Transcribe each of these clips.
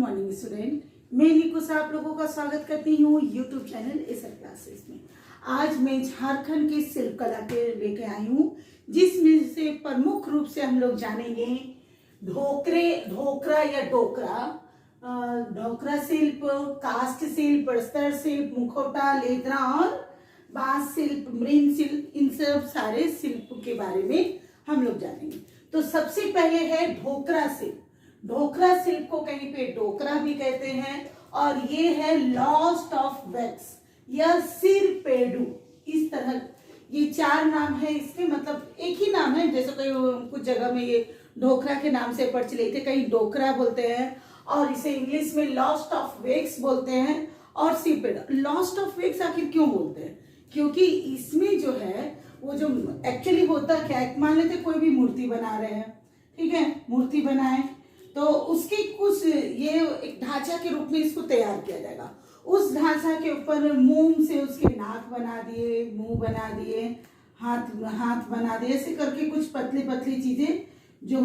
Morning student. मैं निकुश आप लोगों का स्वागत करती हूँ यूट्यूब चैनल एसर क्लासेस में। आज मैं झारखंड की शिल्प कला के लेके आई हूँ, जिसमें से प्रमुख रूप से हम लोग जानेंगे ढोकरा या डोकरा, ढोकरा शिल्प, कास्ट शिल्प, प्रस्तर शिल्प, मुखौटा, लेदरा और बांस शिल्प, मृण शिल्प, इन सब सारे शिल्प के बारे में हम लोग जानेंगे। तो सबसे पहले है ढोकरा शिल्प। ढोकरा शिल्प को कहीं पे डोकरा भी कहते हैं और ये है लॉस्ट ऑफ वैक्स या सिर पेडू। इस तरह ये चार नाम है इसके, मतलब एक ही नाम है। जैसे कई कुछ जगह में ये ढोकरा के नाम से प्रचलित है, कहीं डोकरा बोलते हैं और इसे इंग्लिश में लॉस्ट ऑफ वैक्स बोलते हैं और सिर पेडू। लॉस्ट ऑफ वैक्स आखिर क्यों बोलते हैं? क्योंकि इसमें जो है वो जो एक्चुअली होता क्या है, मान लेते कोई भी मूर्ति बना रहे हैं, ठीक है, मूर्ति बनाए तो उसके कुछ ये एक ढांचा के रूप में इसको तैयार किया जाएगा। उस ढांचा के ऊपर मोम से उसके नाक बना दिए, मुंह बना दिए, हाथ बना दिए, ऐसे करके कुछ पतली पतली चीजें जो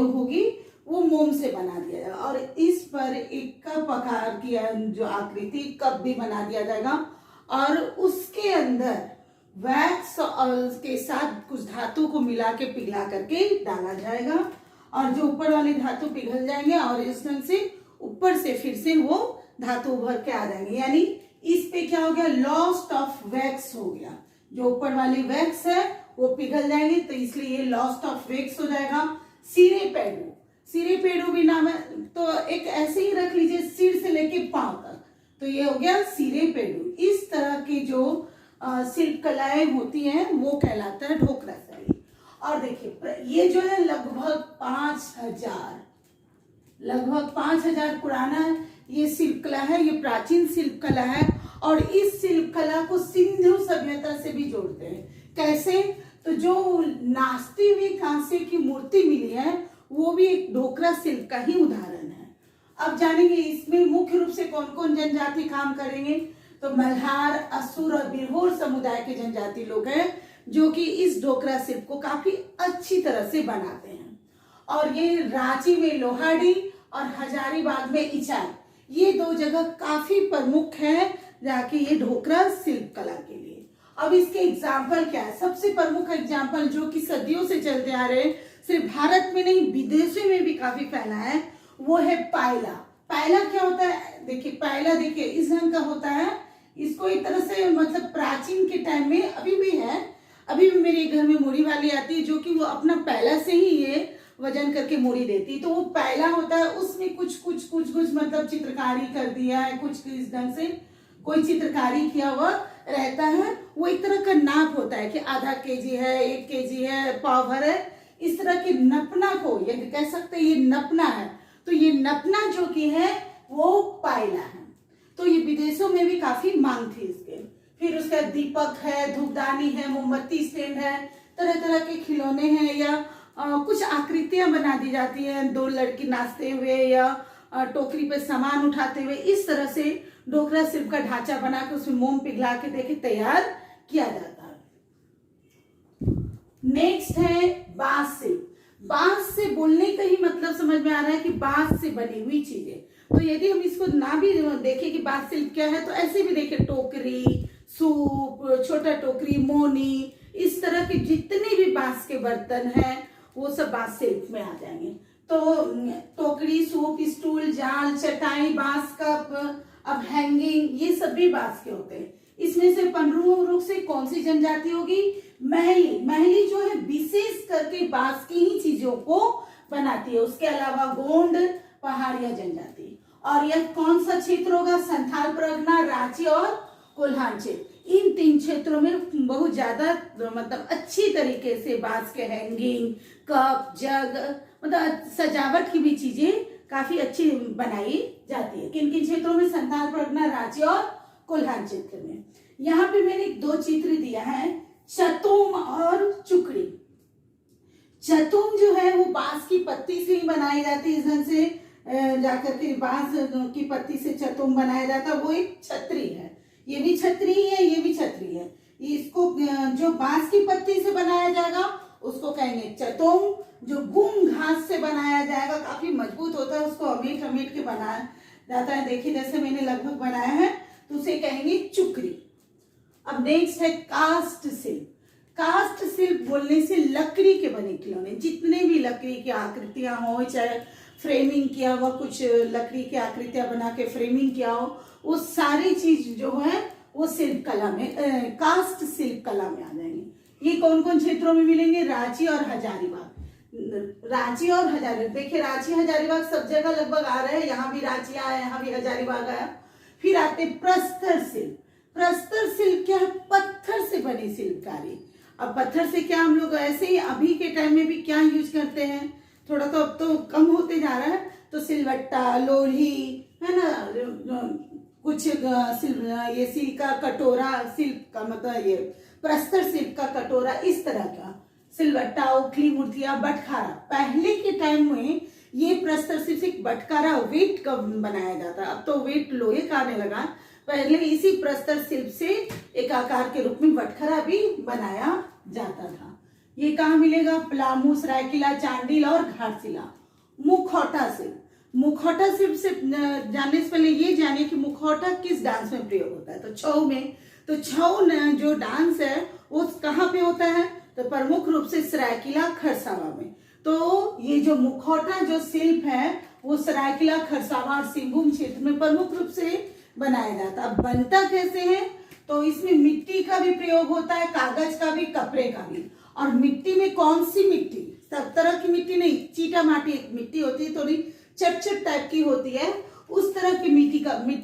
होगी वो मोम से बना दिया जाएगा और इस पर एक कप आकार की जो आकृति कप भी बना दिया जाएगा और उसके अंदर वैक्स के साथ कुछ धातु को मिला के पिघला करके डाला जाएगा और जो ऊपर वाले धातु पिघल जाएंगे और इस ढंग से ऊपर से फिर से वो धातु उभर के आ जाएंगे। यानी इस पे क्या हो गया, लॉस्ट ऑफ वैक्स हो गया। जो ऊपर वाली वैक्स है वो पिघल जाएंगे तो इसलिए ये लॉस्ट ऑफ वैक्स हो जाएगा। सिरे पेडू भी नाम है, तो एक ऐसे ही रख लीजिए, सिर से लेके पांव तक, तो ये हो गया सिरे पेडू। इस तरह की जो शिल्प कलाएं होती हैं वो कहलाता है ढोकरा शैली। और देखिए ये जो है लगभग 5000 पुराना ये शिल्प कला है, ये प्राचीन शिल्प कला है और इस शिल्प कला को सिंधु सभ्यता से भी जोड़ते हैं। कैसे? तो जो नाचती हुई कांसे की मूर्ति मिली है वो भी एक ढोकरा शिल्प का ही उदाहरण है। अब जानेंगे इसमें मुख्य रूप से कौन कौन जनजाति काम करेंगे। तो मल्हार, असुर और बिरहोर समुदाय के जनजाति लोग हैं जो कि इस ढोकरा शिल्प को काफी अच्छी तरह से बनाते हैं। और ये रांची में लोहाड़ी और हजारीबाग में इचाई, ये दो जगह काफी प्रमुख है जाके ये ढोकरा शिल्प कला के लिए। अब इसके एग्जाम्पल क्या है? सबसे प्रमुख एग्जाम्पल जो कि सदियों से चलते आ रहे हैं, सिर्फ भारत में नहीं विदेशों में भी काफी फैला है, वो है पायला। पायला क्या होता है? देखिए पायला देखिए इस ढंग का होता है। इसको एक तरह से मतलब प्राचीन के टाइम में अभी भी है, अभी भी मेरे घर में मूड़ी वाली आती है जो कि वो अपना पहला से ही ये वजन करके मूड़ी देती, तो वो पहला होता है। उसमें कुछ मतलब चित्रकारी कर दिया है, कुछ इस ढंग से कोई चित्रकारी किया हुआ रहता है। वो एक तरह का नाप होता है कि आधा केजी है, 1 केजी है, पाव भर है, इस तरह की नपना को ये कह सकते हैं ये नपना है। तो ये नपना जो कि है वो पायला है। तो ये विदेशों में भी काफी मांग थी इसके। फिर उसका दीपक है, धूपदानी है, मोमबत्ती स्टैंड है, तरह तरह के खिलौने हैं या कुछ आकृतियां बना दी जाती हैं, 2 लड़की नाचते हुए या टोकरी पे सामान उठाते हुए। इस तरह से ढोकरा शिल्प का ढांचा बना के उसमें मोम पिघला के देखे तैयार किया जाता है। नेक्स्ट है बांस शिल्प। बांस से बोलने का ही मतलब समझ में आ रहा है कि बांस से बनी हुई चीजें। तो यदि हम इसको ना भी देखें कि बांस शिल्प क्या है, तो ऐसे भी देखें टोकरी, सूप, छोटा टोकरी, मोनी, इस तरह के जितने भी बांस के बर्तन हैं वो सब बांस शिल्प में आ जाएंगे। तो टोकरी, सूप, स्टूल, जाल, चटाई, बांस कप, अब हैंगिंग, ये सब भी बांस के होते हैं। इसमें से प्रमुख रूप से कौन सी जनजाति होगी? महली जो है विशेष करके बांस की ही चीजों को बनाती है। उसके अलावा गोंड, पहाड़िया जनजाति। और यह कौन सा क्षेत्र होगा? संथाल परगना, रांची और कोल्हान क्षेत्र। इन 3 क्षेत्रों में बहुत ज्यादा मतलब अच्छी तरीके से बांस के हैंगिंग, कप, जग, मतलब सजावट की भी चीजें काफी अच्छी बनाई जाती है। किन किन क्षेत्रों में? संथाल परगना, रांची और कोल्हान क्षेत्र में। यहाँ पे मैंने 2 चित्र दिया है, चतुम और चुकड़ी। चतुम जो है वो बांस की पत्ती से ही बनाई जाती है। इस ढंग से जाकर के बांस की पत्ती से चतुम बनाया जाता है। वो एक छतरी है, ये भी छतरी है, ये भी छतरी है। इसको जो बांस की पत्ती से बनाया जाएगा उसको कहेंगे चतोंग। जो गुम घास से बनाया जाएगा, काफी मजबूत होता है, उसको अमीट अमीट के बनाया जाता है। देखिए जैसे मैंने लगभग बनाया है, तो उसे कहेंगे चुकरी। अब नेक्स्ट है कास्ट सिल्क। कास्ट सिल्क बोलने से लकड़ी के बने खिलौने, जितने भी लकड़ी की आकृतियां हो, चाहे फ्रेमिंग किया हुआ कुछ लकड़ी की आकृतियां बना के फ्रेमिंग किया हो, वो सारी चीज जो है वो सिल्क कला में, कास्ट सिल्क कला में आ जाएंगे। ये कौन कौन क्षेत्रों में मिलेंगे? रांची और हजारीबाग। रांची और हजारीबाग, देखिए रांची हजारीबाग सब जगह लगभग आ रहे हैं, यहाँ भी रांची आया, यहाँ भी हजारीबाग आया। फिर आते प्रस्तर सिल्क। प्रस्तर सिल्क क्या है? पत्थर से बनी शिल्पकारी। अब पत्थर से क्या, हम लोग ऐसे ही अभी के टाइम में भी क्या यूज करते हैं, थोड़ा तो अब तो कम होते जा रहा है, तो सिलवट्टा, लोढ़ी है ना, कुछ ये सिल्क का कटोरा, सिल्क का मतलब ये प्रस्तर सिल्क का कटोरा, इस तरह का सिलवट्टा, उखली, मूर्तियां, बटखारा। पहले के टाइम में ये प्रस्तर सिल्क से बटखारा वेट का बनाया जाता, अब तो वेट लोहे का आने लगा। पहले इसी प्रस्तर सिल्क से एक आकार के रूप में बटखरा भी बनाया जाता था। ये कहाँ मिलेगा? पलामू, सरायकेला, चांडिल और घाटशिला। मुखौटा सिल्क। मुखौटा सिल्क से जानने से पहले ये जानिए कि मुखौटा किस डांस में प्रयोग होता है। तो छऊ में, तो छऊ जो डांस है वो कहाँ पे होता है? तो प्रमुख रूप से सरायकेला, खरसावा में। तो ये जो मुखौटा जो शिल्प है वो सरायकेला, खरसावा और सिंहभूम क्षेत्र में प्रमुख रूप से बनाया जाता। अब बनता कैसे है? तो इसमें मिट्टी का भी प्रयोग होता है, कागज का भी, कपड़े का भी। और मिट्टी में कौन सी मिट्टी? सब तरह की मिट्टी नहीं, चीटा माटी एक मिट्टी होती है, थोड़ी चट टाइप की होती है, उस तरह की मिट्टी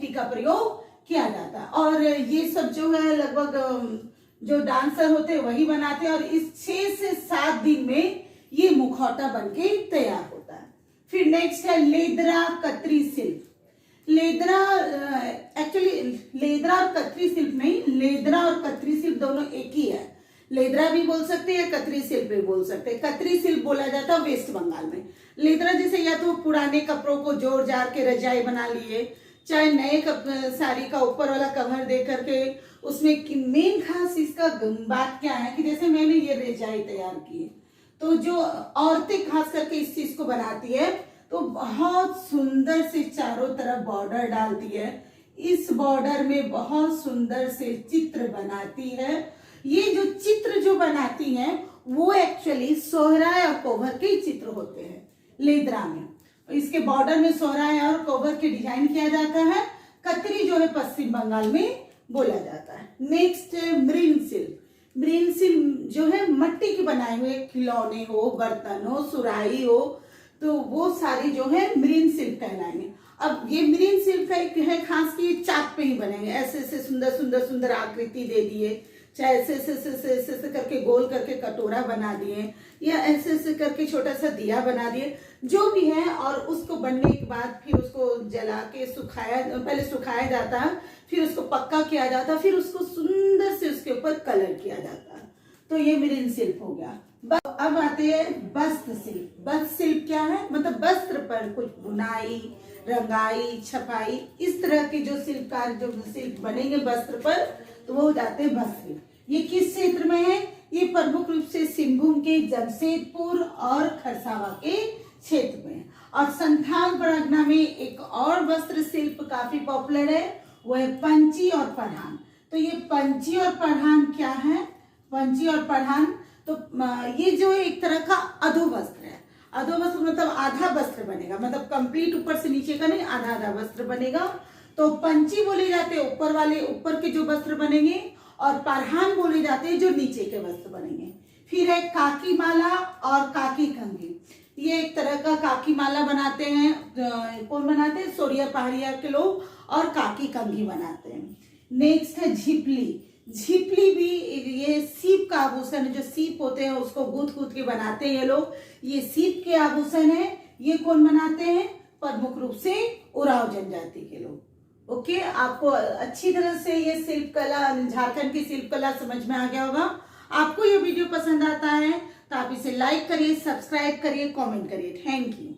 का प्रयोग किया जाता है। और ये सब जो है लगभग जो डांसर होते हैं वही बनाते हैं, और इस 6 से 7 दिन में ये मुखौटा बनके तैयार होता है। फिर नेक्स्ट है लेदरा कतरी सिल्क। लेदरा, एक्चुअली लेदरा और कतरी सिल्क नहीं, लेदरा और कतरी सिल्क दोनों एक ही है। लेदरा भी बोल सकते हैं, कतरी सिल्क भी बोल सकते हैं। कतरी सिल्क बोला जाता है वेस्ट बंगाल में। लेदरा जैसे या तो पुराने कपड़ों को जोड़ जाड़ के रजाई बना लिए, चाहे नए साड़ी का ऊपर वाला कवर दे करके, उसमें मेन खास इसका बात क्या है कि जैसे मैंने ये रजाई तैयार की है, तो जो औरतें खास करके इस चीज को बनाती है तो बहुत सुंदर से चारों तरफ बॉर्डर डालती है, इस बॉर्डर में बहुत सुंदर से चित्र बनाती है। ये जो चित्र जो बनाती हैं वो एक्चुअली सोहराय और कोवर के चित्र होते हैं लेदरा में। इसके बॉर्डर में सोहराय और कोवर के डिजाइन किया जाता है। कतरी जो है पश्चिम बंगाल में बोला जाता है। नेक्स्ट मृन सिल्क। मृन सिल्क जो है मट्टी के बनाए हुए खिलौने हो, बर्तन हो, सुराही हो, तो वो सारी जो है मृन सिल्क कहलाएंगे। अब ये मृन सिल्क का एक है खास कि ये चाक पे ही बनेंगे, ऐसे ऐसे सुंदर सुंदर सुंदर आकृति दे दिए, चाहे ऐसे ऐसे ऐसे ऐसे ऐसे करके गोल करके कटोरा बना दिए, या ऐसे ऐसे करके छोटा सा दिया बना दिए, जो भी है। और उसको बनने के बाद फिर उसको जला के सुखाया, पहले सुखाया जाता है, फिर उसको पक्का किया जाता है, फिर उसको सुंदर से उसके ऊपर कलर किया जाता है। तो ये मृन शिल्प हो गया। अब आते हैं वस्त्र शिल्प। वस्त्र शिल्प क्या है? मतलब वस्त्र पर कुछ बुनाई, रंगाई, छपाई, इस तरह के जो शिल्पकार जो शिल्प बनेंगे वस्त्र पर, तो वो हो जाते हैं वस्त्र। ये किस क्षेत्र में है? ये प्रमुख रूप से सिंहभूम के जमशेदपुर और खरसावा के क्षेत्र में। और संथाल परगना में एक और वस्त्र शिल्प काफी पॉपुलर है, वो है पंची और पढ़ान। तो ये पंची और पढ़ान क्या है? पंची और पढ़ान तो ये जो एक तरह का अधो वस्त्र है। अधो वस्त्र मतलब आधा वस्त्र बनेगा, मतलब कंप्लीट ऊपर से नीचे का नहीं, आधा आधा वस्त्र बनेगा। तो पंची बोले जाते हैं ऊपर वाले, ऊपर के जो वस्त्र बनेंगे, और पढ़ान बोले जाते हैं जो नीचे के वस्त्र बनेंगे। फिर है काकी माला और काकी कंघी। ये एक तरह का काकी माला बनाते हैं, कौन बनाते हैं? सोरिया पहाड़िया के लोग, और काकी कंघी बनाते हैं। नेक्स्ट है झिपली। झिपली भी ये सीप का आभूषण है, जो सीप होते हैं उसको गूंथ के बनाते हैं ये लोग। ये सीप के आभूषण है। ये कौन बनाते हैं? प्रमुख रूप से उराव जनजाति के लोग। ओके, आपको अच्छी तरह से ये शिल्प कला, झारखंड की शिल्प कला समझ में आ गया होगा। आपको ये वीडियो पसंद आता है तो आप इसे लाइक करिए, सब्सक्राइब करिए, कमेंट करिए। Thank you.